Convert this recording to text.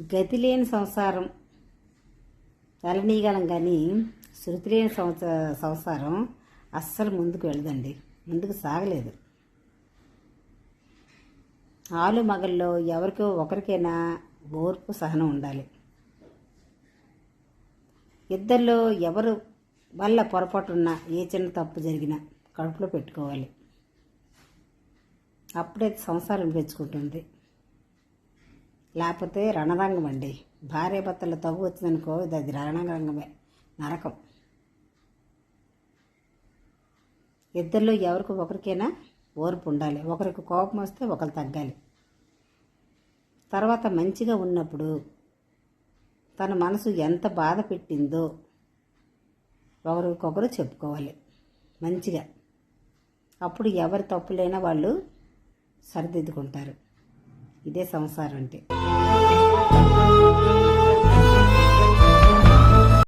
గతి లేని సంసారం వెళ్ళనీయగలం కానీ శృతి లేని సంసారం అస్సలు ముందుకు వెళ్ళదండి, ముందుకు సాగలేదు. ఆలు మగల్లో ఎవరికో ఒకరికైనా ఓర్పు సహనం ఉండాలి. ఇద్దరిలో ఎవరు వల్ల పొరపాటున్నా ఏ చిన్న తప్పు జరిగినా కడుపులో పెట్టుకోవాలి. అప్పుడైతే సంసారం పెంచుకుంటుంది. లేకపోతే రణరంగం అండి. భార్య భర్తల తగ్గు వచ్చిందనుకో, అది రణరంగమే, నరకం. ఇద్దరిలో ఎవరికి ఒకరికైనా ఓర్పు ఉండాలి. ఒకరికి కోపం వస్తే ఒకరు తగ్గాలి. తర్వాత మంచిగా ఉన్నప్పుడు తన మనసు ఎంత బాధ పెట్టిందో ఒకరికొకరు చెప్పుకోవాలి మంచిగా. అప్పుడు ఎవరి తప్పులైనా వాళ్ళు సరిదిద్దుకుంటారు. ఇదే సంసారం అంటే.